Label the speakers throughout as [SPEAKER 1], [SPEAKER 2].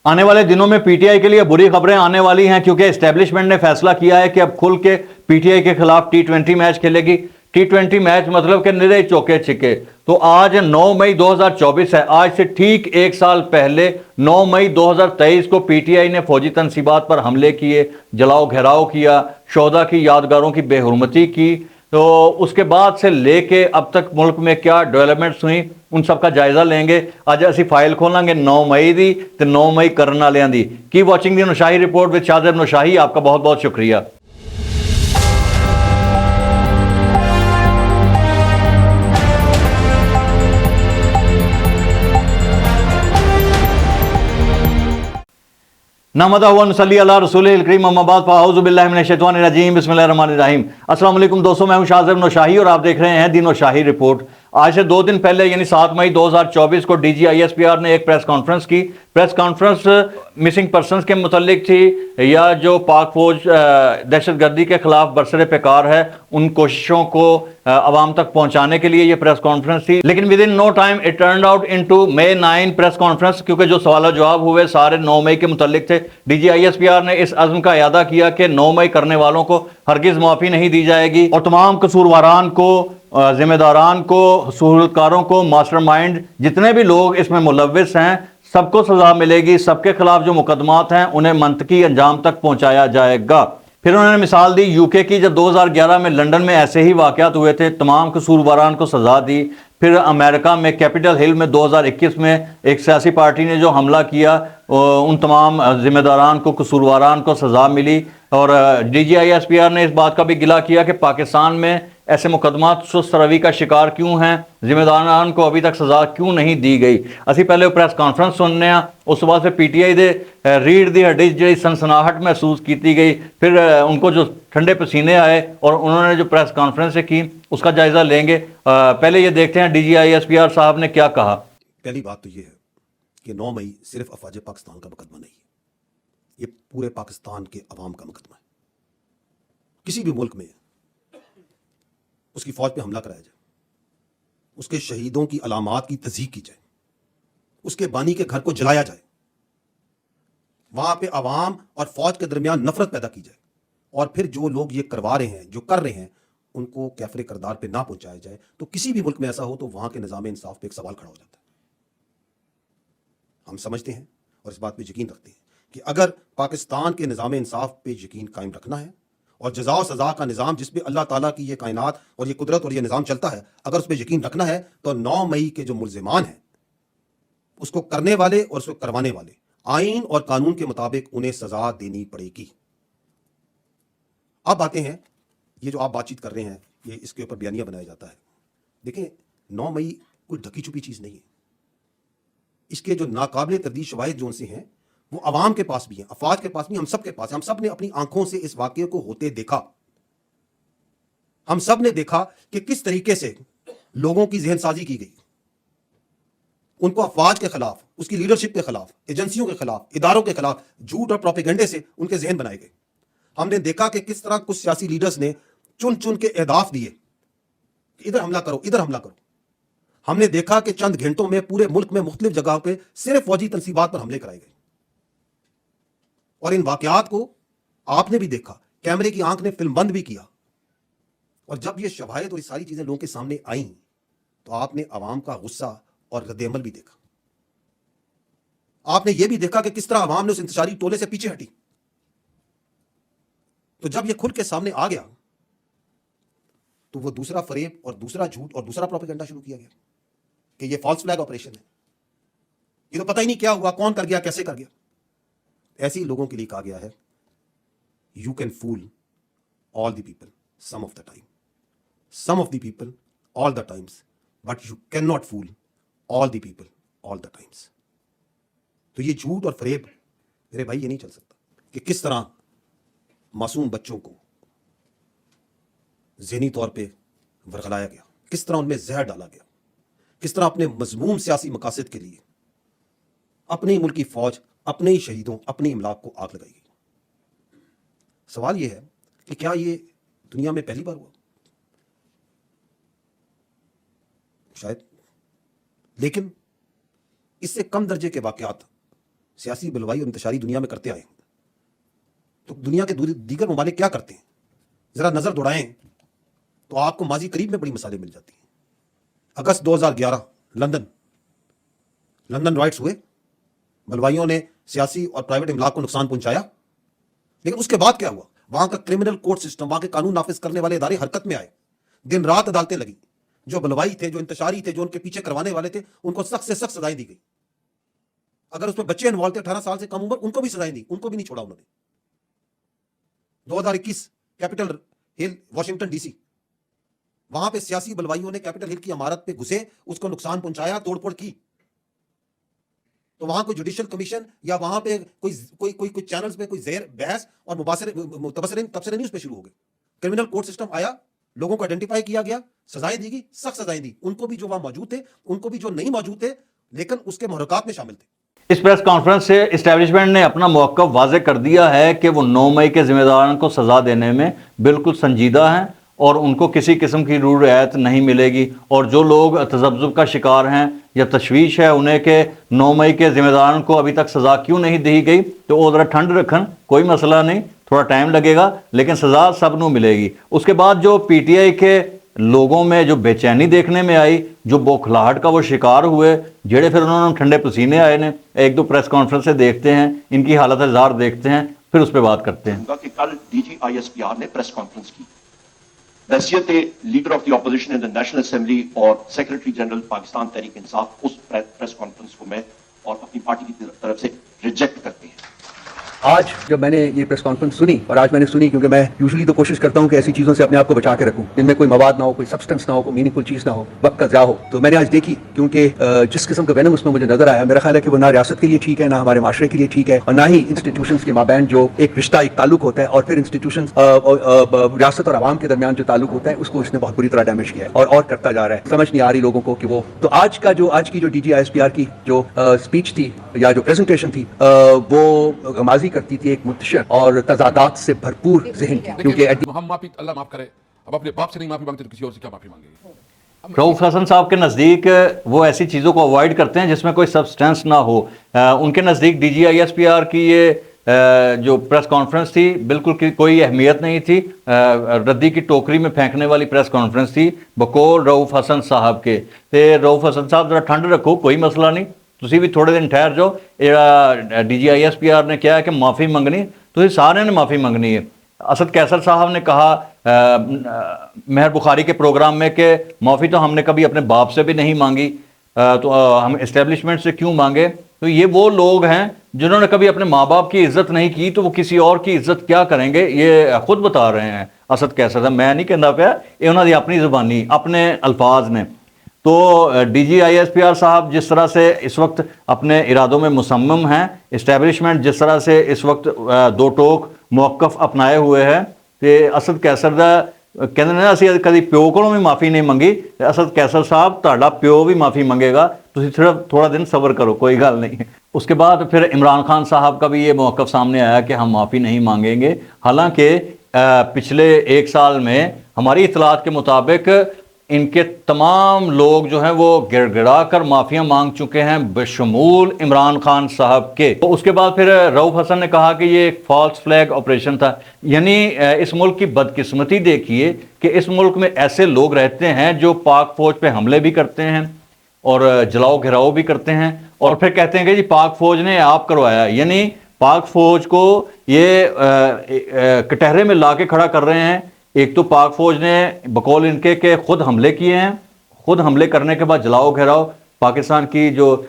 [SPEAKER 1] आने वाले दिनों में पीटीआई के लिए बुरी खबरें आने वाली हैं, क्योंकि एस्टेब्लिशमेंट ने फैसला किया है कि अब खुल के पीटीआई के खिलाफ टी20 मैच खेलेगी। टी20 मैच मतलब कि निरे चौके छिके। तो आज 9 मई 2024 है। आज से ठीक एक साल पहले 9 मई 2023 को पीटीआई ने फौजी तनसीबात पर हमले किए, जलाओ घेराव किया, शोहदा की यादगारों की बेहुरमती की। तो उसके बाद से लेके अब तक मुल्क में क्या डेवलपमेंट्स हुई, उन सब का जायजा लेंगे। ਅੱਜ ਅਸੀਂ ਫਾਈਲ ਖੋਲਾਂਗੇ 9 ਮਈ ਦੀ ਤੇ 9 ਮਈ ਕਰਨ ਵਾਲਿਆਂ ਦੀ। Keep watching the ਨੌਸ਼ਾਹੀ ਰਿਪੋर्ट with Shajib Naushahi. आपका बहुत बहुत शुक्रिया। नमदा हुआ नसली अला रसूलिल करीम अम्मा बाद फाऊज़ु बिल्लाहि मिनश शैतानिर रजीम बिस्मिल्लाहिर रहमानिर रहीम। अस्सलाम वालेकुम दोस्तों, मैं हूं शाजिब नौशाही और आप देख रहे हैं दी नौशाही रिपोर्ट। आज से 2 दिन पहले यानी 7 मई 2024 को DGISPR ने एक प्रेस कॉन्फ्रेंस की। प्रेस कॉन्फ्रेंस मिसिंग पर्सनस के मुतल्लिक थी, या जो पाक फौज दहशतगर्दी के खिलाफ बरसरे पेकार है उन कोशिशों को आवाम तक पहुंचाने के लिए ये प्रेस कॉन्फ्रेंस थी। लेकिन with in no time it turned out into May 9 press conference, क्योंकि जो सवाल जवाब हुए सारे 9 मई के मुतल्लिक थे। DGISPR ने इस अज़्म का इयादा किया कि 9 मई करने वालों को हरगिज़ माफ़ी नहीं दी जाएगी और तमाम कसूरवारान को, जिम्मेदारान को, सहूलतकारों को, मास्टरमाइंड जितने भी लोग इसमें मुलव्विस हैं सबको सज़ा मिलेगी। सबके खिलाफ जो मुकदमात हैं उन्हें मंतकी अंजाम तक पहुंचाया जाएगा। फिर उन्होंने मिसाल दी यूके की, जब 2011 में लंदन में ऐसे ही वाक़यात हुए थे, तमाम कसूरवारान को सज़ा दी। फिर अमेरिका में कैपिटल हिल में 2021 में एक सियासी पार्टी ने जो हमला किया उन तमाम जिम्मेदारान को, कसूरवारान को सज़ा मिली। और DGISPR ने इस बात का भी गिला किया कि पाकिस्तान में ऐसे मुकदमात सुस्त रवि का शिकार क्यों हैं, जिम्मेदारान को अभी तक सज़ा क्यों नहीं दी गई। असी पहले प्रेस कॉन्फ्रेंस सुनने आ, उस बाद फिर PTI दे रीढ़ दी हड्डी जी सनसनाहट महसूस की गई। फिर उनको जो ठंडे पसीने आए और उन्होंने जो प्रेस कॉन्फ्रेंस की उसका जायज़ा लेंगे। पहले ये देखते हैं DGISPR साहब ने क्या कहा।
[SPEAKER 2] पहली बात तो ये है कि 9 मई सिर्फ अफवाज पाकिस्तान का मुकदमा नहीं है, ये पूरे पाकिस्तान के अवाम का मुकदमा है। किसी भी मुल्क में उसकी फौज पे हमला कराया जाए, उसके शहीदों की अलामात की तज़हीक की जाए, उसके बानी के घर को जलाया जाए, वहां पे अवाम और फौज के दरमियान नफरत पैदा की जाए, और फिर जो लोग ये करवा रहे हैं, जो कर रहे हैं, उनको कैफरे करदार पे ना पहुंचाया जाए, तो किसी भी मुल्क में ऐसा हो तो वहां के निज़ाम इंसाफ पे एक सवाल खड़ा हो जाता है। हम समझते हैं और इस बात पे यकीन रखते हैं कि अगर पाकिस्तान के निज़ाम इंसाफ पे यकीन कायम रखना है और जज़ा और सज़ा का निज़ाम जिस पे अल्लाह ताला की ये कायनात और ये कुदरत और ये निज़ाम चलता है, अगर उस पर यकीन रखना है तो 9 मई के जो मुल्ज़िमान हैं उसको करने वाले और उसको करवाने वाले आइन और कानून के मुताबिक उन्हें सज़ा देनी पड़ेगी। अब आते हैं, ये जो आप बातचीत कर रहे हैं, ये इसके ऊपर बयानिया बनाया जाता है। देखें, 9 मई कोई ढकी छुपी चीज़ नहीं है। इसके जो नाकाबिल तरदीद शवाहिद जो उनसे हैं वो अवाम के पास भी हैं, अफवाज के पास भी, हम सब के पास। हम सब ने अपनी आंखों से इस वाकये को होते देखा। हम सब ने देखा कि किस तरीके से लोगों की जहनसाजी की गई, उनको अफवाज के खिलाफ, उसकी लीडरशिप के खिलाफ, एजेंसियों के खिलाफ, इदारों के खिलाफ झूठ और प्रोपेगेंडे से उनके जहन बनाए गए। हमने देखा कि किस तरह कुछ सियासी लीडर्स ने चुन चुन के एहदाफ दिए, इधर हमला करो, इधर हमला करो। हमने देखा कि चंद घंटों में पूरे मुल्क में मुख्तलिफ जगह पे सिर्फ फौजी तनसीबात पर हमले कराए गए, और इन वाकयात को आपने भी देखा, कैमरे की आंख ने फिल्म बंद भी किया। और जब ये शवाहिद और ये सारी चीजें लोगों के सामने आई तो आपने अवाम का गुस्सा और रद्द-ए-अमल भी देखा। आपने ये भी देखा कि किस तरह अवाम ने उस इंतशारी टोले से पीछे हटी। तो जब ये खुल के सामने आ गया तो वो दूसरा फरेब और दूसरा झूठ और दूसरा प्रोपेगेंडा शुरू किया गया कि ये फॉल्स फ्लैग ऑपरेशन है, ये तो पता ही नहीं क्या हुआ, कौन कर गया, कैसे कर गया। ऐसे ही लोगों के लिए कहा गया है, you can fool all the people some of the time, some of the people all the times, but you can not fool all the people all the times. तो ये झूठ और फरेब मेरे भाई ये नहीं चल सकता कि किस तरह मासूम बच्चों को ज़हनी तौर पे वरगलाया गया, किस तरह उनमें जहर डाला गया, किस तरह अपने मजमूम सियासी मकासद के लिए अपने मुल्क की फौज, अपने ही शहीदों, अपनी इमलाक को आग लगाई गई। सवाल यह है कि क्या ये दुनिया में पहली बार हुआ? शायद, लेकिन इससे कम दर्जे के वाकयात सियासी बलवाई और इंतशारी दुनिया में करते आए हैं, तो दुनिया के दीगर ममालिक क्या करते हैं, ज़रा नज़र दौड़ाएं तो आपको माजी करीब में बड़ी मिसालें मिल जाती हैं। अगस्त 2011 लंदन राइट्स हुए, बलवाइयों ने सियासी और प्राइवेट इमलाक को नुकसान पहुंचाया, लेकिन उसके बाद क्या हुआ, वहां का क्रिमिनल कोर्ट सिस्टम, वहां के कानून नाफिज करने वाले इदारे हरकत में आए, दिन रात अदालतें लगी, जो बलवाई थे, जो इंतशारी थे, जो उनके पीछे करवाने वाले थे, उनको सख्त से सख्त सजाएं दी गई। अगर उसमें बच्चे इन्वॉल्व थे 18 साल से कम उम्र, उनको भी सजाएं दी, उनको भी नहीं छोड़ा उन्होंने। 2021 कैपिटल हिल वाशिंगटन डीसी, वहां पे सियासी बलवाइयों ने कैपिटल हिल की इमारत पे घुसे, उसको नुकसान पहुंचाया, तोड़फोड़ की, तो वहां कोई जुडिशियल कमीशन या वहां पे कोई चैनल्स पे कोई ज़ेर बहस और तबसरे नहीं उस पे शुरू हो गए। क्रिमिनल कोर्ट सिस्टम आया, लोगों को आइडेंटिफाई किया गया, सजाएं दी गई, सख्त सजाएं दी, उनको भी जो वहां मौजूद थे, उनको भी जो नहीं मौजूद थे लेकिन उसके मुहर्रकात में शामिल थे।
[SPEAKER 1] इस प्रेस कॉन्फ्रेंस से इस्टेब्लिशमेंट ने अपना मौक़िफ़ वाज़े कर दिया है कि वो 9 मई के ज़िम्मेदारों को सज़ा देने में बिल्कुल संजीदा हैं और उनको किसी किस्म की रूल रियायत नहीं मिलेगी। और जो लोग तज़ब्ज़ुब का शिकार हैं या तशवीश है उन्हें कि 9 मई के ज़िम्मेदारों को अभी तक सज़ा क्यों नहीं दी गई, तो वो ज़रा ठंड रखन, कोई मसला नहीं, थोड़ा टाइम लगेगा लेकिन सज़ा सबनों मिलेगी। उसके बाद जो PTI के लोगों में जो बेचैनी देखने में आई, जो बौखलाहट का वो शिकार हुए, जेड़े फिर उन्होंने ठंडे पसीने आए ने, एक दो प्रेस कॉन्फ्रेंस से देखते हैं, इनकी हालत ज़ार देखते हैं, फिर उस पर बात करते हैं।
[SPEAKER 3] कि कल DG ISPR ने प्रेस कॉन्फ्रेंस की, हैसियत leader of the opposition in the national assembly और सेक्रेटरी जनरल पाकिस्तान तहरीक इंसाफ, उस प्रेस कॉन्फ्रेंस को मैं और अपनी पार्टी की तरफ से रिजेक्ट करते हैं।
[SPEAKER 4] आज जब मैंने ये प्रेस कॉन्फ्रेंस सुनी, और आज मैंने सुनी क्योंकि मैं यूजुअली तो कोशिश करता हूँ कि ऐसी चीज़ों से अपने आप को बचा के रखूँ जिनमें कोई मवाद ना हो, कोई सब्सटेंस ना हो, कोई मीनिंगफुल चीज़ ना हो, वक्त का ज़ाया हो, तो मैंने आज देखी क्योंकि जिस किस्म का वेनम उसमें मुझे नजर आया, मेरा ख्याल है कि वो ना रियासत के लिए ठीक है, ना हमारे माशरे के लिए ठीक है, और ना ही इंस्टीट्यूशंस के माबैन जो एक रिश्ता, एक ताल्लुक होता है, और फिर इंस्टीट्यूशन रियासत और आवाम के दरमियान जो ताल्लुक होता है उसको इसने बहुत बुरी तरह डैमेज किया है और करता जा रहा है। समझ नहीं आ रही लोगों को कि वो तो आज की जो DG ISPR की जो स्पीच थी या जो प्रेजेंटेशन थी वो गमाजी करती थी एक मुतशर और तजादात से भरपूर ज़हन की, क्योंकि
[SPEAKER 5] हम माफी, अल्लाह माफ करे, अब अपने बाप से नहीं माफी मांगते तो किसी और से क्या माफी मांगेंगे।
[SPEAKER 1] रऊफ हसन साहब के नज़दीक वो ऐसी चीज़ों को अवॉइड करते हैं जिसमें कोई सब्सटेंस ना हो। उनके नज़दीक DG ISPR की ये जो प्रेस कॉन्फ्रेंस थी बिल्कुल कोई अहमियत नहीं थी, रद्दी की टोकरी में फेंकने वाली प्रेस कॉन्फ्रेंस थी बकौल रऊफ हसन साहब के। ते रऊफ हसन साहब जरा ठंड रखो, कोई मसला नहीं, तुसी भी थोड़े दिन ठहर जाओ। DG ISPR ने क्या है कि माफ़ी मंगनी, तुसी सारे ने माफ़ी मंगनी है। असद कैसर साहब ने कहा मेहर बुखारी के प्रोग्राम में कि माफ़ी तो हमने कभी अपने बाप से भी नहीं मांगी, तो हम इस्टेब्लिशमेंट से क्यों मांगे। तो ये वो लोग हैं जिन्होंने कभी अपने माँ बाप की इज्जत नहीं की, तो वो किसी और की इज्जत क्या करेंगे, ये खुद बता रहे हैं असद कैसर साहब, मैं नहीं कहता पाया, ये उन्होंने अपनी ज़ुबानी अपने अल्फाज ने। तो DG ISPR साहब जिस तरह से इस वक्त अपने इरादों में मुसम्मम हैं, इस्टेब्लिशमेंट जिस तरह से इस वक्त दो टोक मौक़िफ़ अपनाए हुए है, तो असद कैसर दा कहते ने असीं कभी प्यो को भी माफ़ी नहीं मंगी, असद कैसर साहब तुहाडा प्यो भी माफ़ी मंगेगा, तुसीं सिर्फ थोड़ा दिन सब्र करो, कोई गल नहीं। उसके बाद फिर इमरान खान साहब का भी ये मौक़िफ़ सामने आया कि हम माफ़ी नहीं मांगेंगे। हालांकि पिछले 1 साल में हमारी इतलात के मुताबिक इनके तमाम लोग जो हैं वो गिड़गिड़ा कर माफ़ियाँ मांग चुके हैं, बशमूल इमरान खान साहब के। तो उसके बाद फिर रऊफ हसन ने कहा कि ये एक फॉल्स फ्लैग ऑपरेशन था। यानी इस मुल्क की बदकिस्मती देखिए कि इस मुल्क में ऐसे लोग रहते हैं जो पाक फौज पे हमले भी करते हैं और जलाओ घिराओ भी करते हैं, और फिर कहते हैं कि जी पाक फौज ने आप करवाया। यानी पाक फौज को ये कटहरे में ला के खड़ा कर रहे हैं। एक तो पाक फौज ने बकौल इनके के खुद हमले किए हैं, खुद हमले करने के बाद जलाओ घेराओ, पाकिस्तान की जो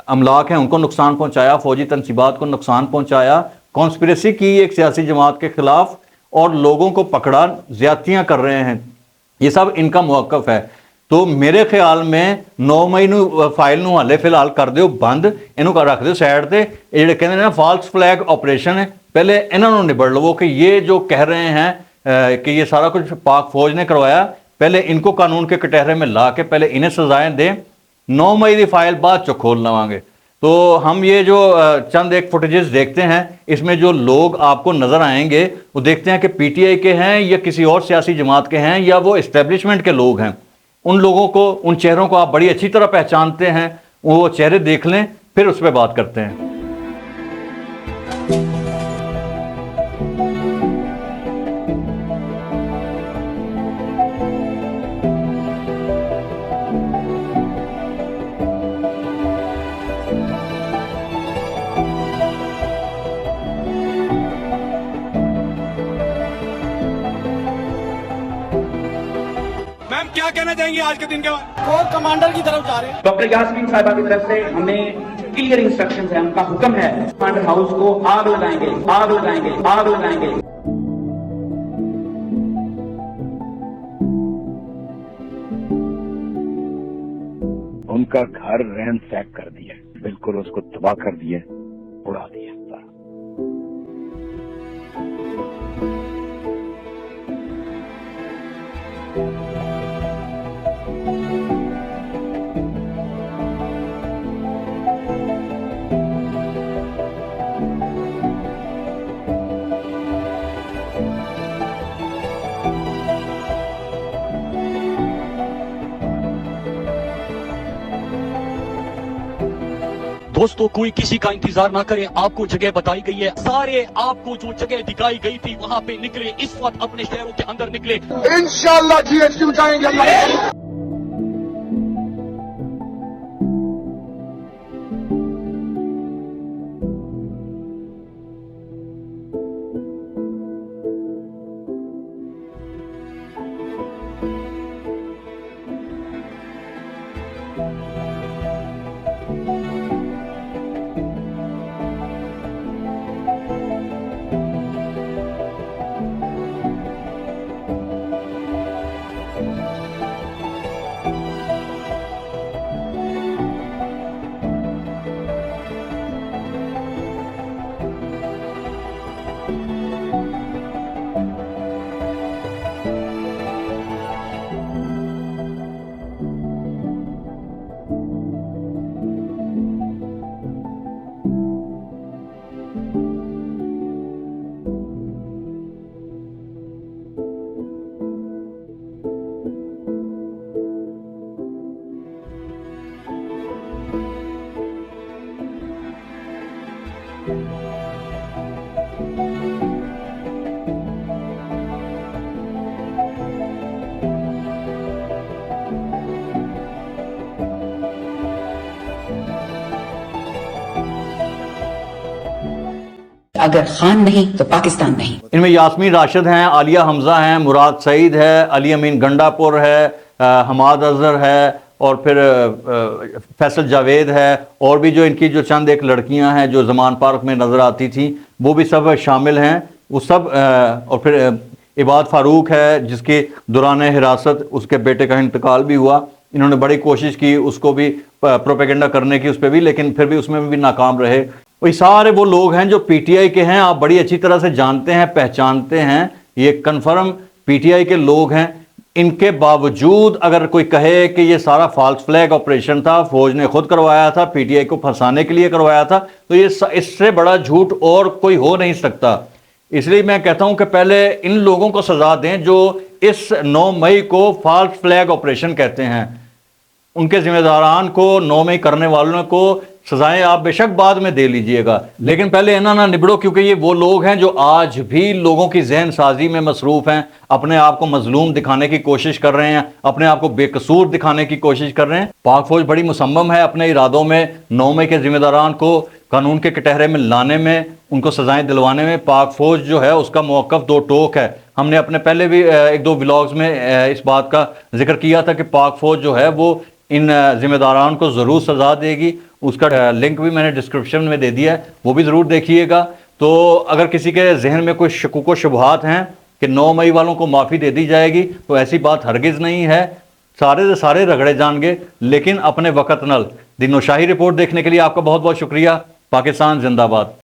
[SPEAKER 1] अमलाक हैं उनको नुकसान पहुंचाया, फौजी तनसीबात को नुकसान पहुंचाया, कॉन्स्पिरेसी की एक सियासी जमात के खिलाफ और लोगों को पकड़ा, ज्यादतियां कर रहे हैं। ये सब इनका मौक़िफ़ है। तो मेरे ख्याल में 9 मई ਨੂੰ फाइल ਨੂੰ हाले फिलहाल कर दिओ बंद, इन्हों रख दो साइड ते। ये कहते हैं ना फॉल्स फ्लैग ऑपरेशन है, पहले इन्होंने निबड़ लो कि ये जो कह रहे हैं कि ये सारा कुछ पाक फौज ने करवाया, पहले इनको कानून के कटहरे में ला के पहले इन्हें सजाएं दें। 9 मई की फाइल बाद चो खोल लवांगे। तो हम ये जो चंद एक फुटेजेस देखते हैं, इसमें जो लोग आपको नज़र आएंगे वो देखते हैं कि PTI के हैं या किसी और सियासी जमात के हैं या वो इस्टेब्लिशमेंट के लोग हैं। उन लोगों को, उन चेहरों को आप बड़ी अच्छी तरह पहचानते हैं, वो चेहरे देख लें, پھر اس پہ بات کرتے ہیں.
[SPEAKER 6] میم کیا کہنا چاہیں گے آج کے دن کے بعد؟
[SPEAKER 7] کور کمانڈر کی طرف جا رہے ہیں.
[SPEAKER 8] ڈاکٹر یاسمین صاحبہ کی طرف سے ہمیں کلیئر انسٹرکشن ہے، ان کا حکم ہے کمانڈر ہاؤس کو آگ لگائیں گے، آگ لگائیں گے، آگ لگائیں گے.
[SPEAKER 9] ان کا گھر رہن سیک کر دیا، بالکل اس کو تباہ کر دیا، اڑا دیا.
[SPEAKER 10] دوستو کوئی کسی کا انتظار نہ کرے، آپ کو جگہ بتائی گئی ہے، سارے آپ کو جو جگہ دکھائی گئی تھی وہاں پہ نکلے، اس وقت اپنے شہروں کے اندر نکلے.
[SPEAKER 6] انشاءاللہ جی ایچ کیو جائیں گے.
[SPEAKER 11] اگر خان نہیں تو پاکستان نہیں.
[SPEAKER 1] ان میں یاسمین راشد ہیں، عالیہ حمزہ ہیں، مراد سعید ہے، علی امین گنڈا پور ہے، حماد اظہر ہے، اور پھر فیصل جاوید ہے، اور بھی جو ان کی جو چند ایک لڑکیاں ہیں جو زمان پارک میں نظر آتی تھیں وہ بھی سب شامل ہیں. وہ سب اور پھر عباد فاروق ہے جس کے دوران حراست اس کے بیٹے کا انتقال بھی ہوا. انہوں نے بڑی کوشش کی اس کو بھی پروپیگنڈا کرنے کی اس پہ بھی، لیکن پھر بھی اس میں بھی ناکام رہے. وہی سارے وہ لوگ ہیں جو پی ٹی آئی کے ہیں، آپ بڑی اچھی طرح سے جانتے ہیں، پہچانتے ہیں، یہ کنفرم پی ٹی آئی کے لوگ ہیں. ان کے باوجود اگر کوئی کہے کہ یہ سارا فالس فلیگ آپریشن تھا، فوج نے خود کروایا تھا، پی ٹی آئی کو پھنسانے کے لیے کروایا تھا، تو یہ اس سے بڑا جھوٹ اور کوئی ہو نہیں سکتا. اس لیے میں کہتا ہوں کہ پہلے ان لوگوں کو سزا دیں جو اس 9 مئی کو فالس فلیگ آپریشن کہتے ہیں. ان کے ذمہ داران کو، 9 مئی کرنے والوں کو سزائیں آپ بے شک بعد میں دے لیجئے گا، لیکن پہلے انہاں نہ نبڑو، کیونکہ یہ وہ لوگ ہیں جو آج بھی لوگوں کی ذہن سازی میں مصروف ہیں، اپنے آپ کو مظلوم دکھانے کی کوشش کر رہے ہیں، اپنے آپ کو بے قصور دکھانے کی کوشش کر رہے ہیں. پاک فوج بڑی مصمم ہے اپنے ارادوں میں 9 مئی کے ذمہ داران کو قانون کے کٹہرے میں لانے میں، ان کو سزائیں دلوانے میں. پاک فوج جو ہے اس کا موقف دو ٹوک ہے. ہم نے اپنے پہلے بھی 1-2 ولاگز میں اس بات کا ذکر کیا تھا کہ پاک فوج جو ہے وہ ان ذمہ داران کو ضرور سزا دے گی. اس کا لنک بھی میں نے ڈسکرپشن میں دے دیا ہے، وہ بھی ضرور دیکھیے گا. تو اگر کسی کے ذہن میں کوئی شکوک و شبہات ہیں کہ 9 مئی والوں کو معافی دے دی جائے گی، تو ایسی بات ہرگز نہیں ہے. سارے سے سارے رگڑے جان گے، لیکن اپنے وقت نل. دینو شاہی رپورٹ دیکھنے کے لیے آپ کا بہت بہت شکریہ. پاکستان زندہ باد.